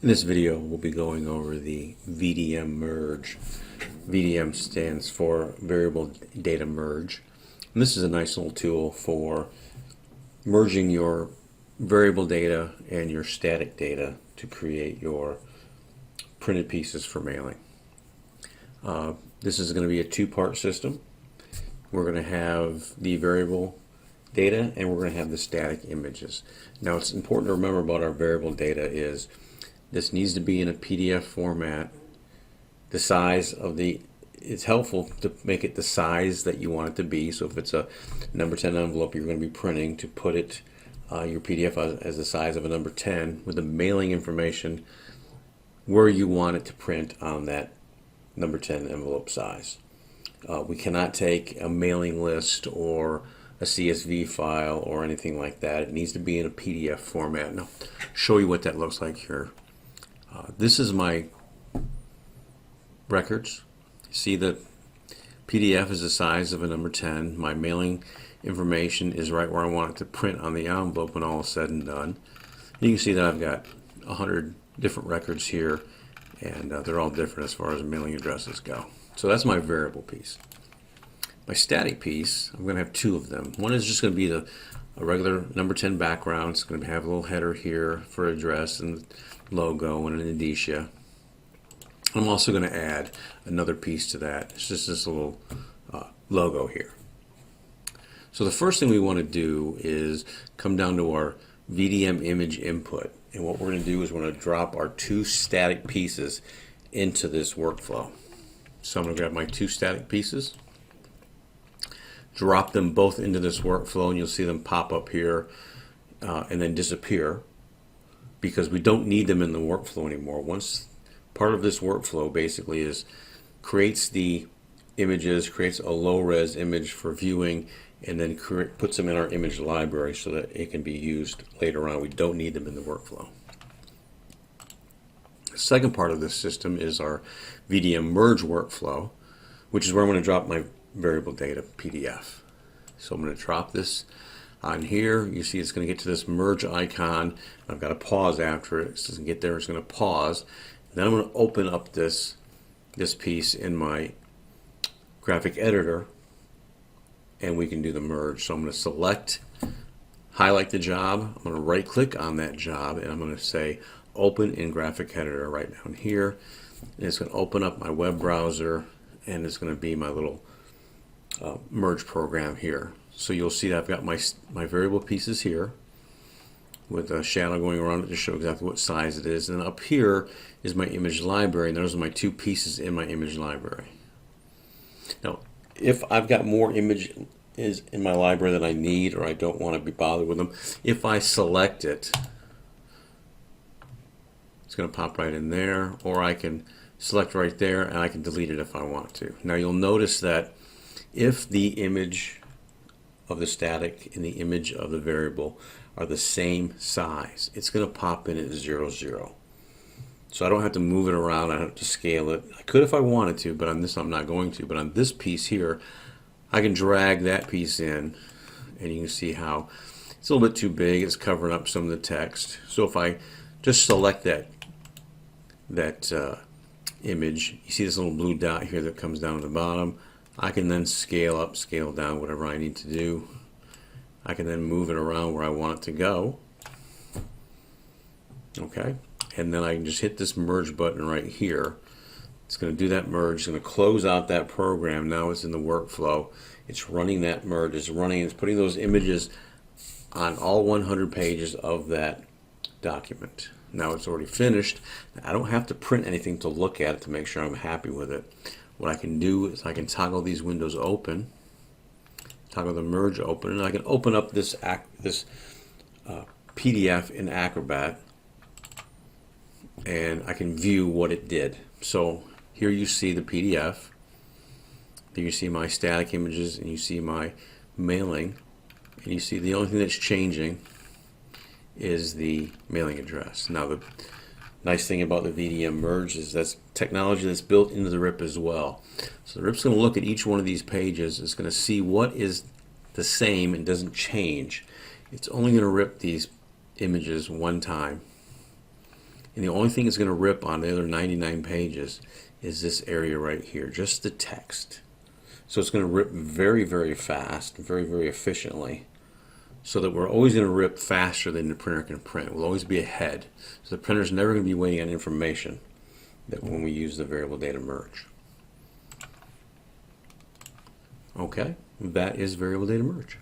In this video, we'll be going over the Vdm Merge. Vdm stands for Variable Data Merge. And this is a nice little tool for merging your variable data and your static data to create your printed pieces for mailing. This is going to be a two-part system. We're going to have the variable data and we're going to have the static images. Now, it's important to remember about our variable data is this needs to be in a PDF format. The size of it's helpful to make it the size that you want it to be. So if it's a number 10 envelope you're going to be printing, to put it, your PDF as the size of a number 10 with the mailing information where you want it to print on that number 10 envelope size. We cannot take a mailing list or a CSV file or anything like that. It needs to be in a PDF format. Now, I'll show you what that looks like here. This is my records. See the PDF is the size of a number 10. My mailing information is right where I want it to print on the envelope when all is said and done. And you can see that I've got 100 different records here, and they're all different as far as mailing addresses go. So that's my variable piece. My static piece, I'm going to have two of them. One is just going to be a regular number 10 background. It's going to have a little header here for address and logo and an indicia. I'm also going to add another piece to that. It's just this little logo here. So the first thing we want to do is come down to our Vdm Image Input. And what we're going to do is we're going to drop our two static pieces into this workflow. So I'm going to grab my two static pieces, drop them both into this workflow, and you'll see them pop up here and then disappear because we don't need them in the workflow anymore. Once part of this workflow basically is creates the images, creates a low-res image for viewing, and then puts them in our image library so that it can be used later on. We don't need them in the workflow. The second part of this system is our Vdm Merge Workflow, which is where I'm going to drop my variable data PDF. So I'm going to drop this on here. You see it's going to get to this merge icon. I've got to pause after it. It doesn't get there, it's going to pause. Then I'm going to open up this piece in my graphic editor and we can do the merge. So I'm going to select, highlight the job. I'm going to right click on that job and I'm going to say open in graphic editor right down here. And it's going to open up my web browser and it's going to be my little merge program here. So you'll see that I've got my variable pieces here with a shadow going around it to show exactly what size it is. And up here is my image library, and those are my two pieces in my image library. Now, if I've got more images in my library than I need, or I don't want to be bothered with them, if I select it, it's going to pop right in there, or I can select right there and I can delete it if I want to. Now you'll notice that if the image of the static and the image of the variable are the same size, it's going to pop in at 0, 0. So I don't have to move it around, I don't have to scale it. I could if I wanted to, but on this I'm not going to. But on this piece here, I can drag that piece in, and you can see how it's a little bit too big, it's covering up some of the text. So if I just select that image, you see this little blue dot here that comes down to the bottom. I can then scale up, scale down, whatever I need to do. I can then move it around where I want it to go. Okay, and then I can just hit this merge button right here. It's going to do that merge. It's going to close out that program. Now it's in the workflow. It's running that merge. It's putting those images on all 100 pages of that document. Now it's already finished. I don't have to print anything to look at it to make sure I'm happy with it. What I can do is I can toggle these windows open, toggle the merge open, and I can open up this PDF in Acrobat, and I can view what it did. So here you see the PDF, then you see my static images, and you see my mailing, and you see the only thing that's changing is the mailing address. Now the nice thing about the Vdm Merge is that's technology that's built into the RIP as well. So the RIP's going to look at each one of these pages. It's going to see what is the same and doesn't change. It's only going to rip these images one time, And the only thing that's going to rip on the other 99 pages is this area right here, just the text. So it's going to rip very, very fast, very, very efficiently, so that we're always going to rip faster than the printer can print. We'll always be ahead. So the printer's never going to be waiting on information that when we use the variable data merge. Okay, that is variable data merge.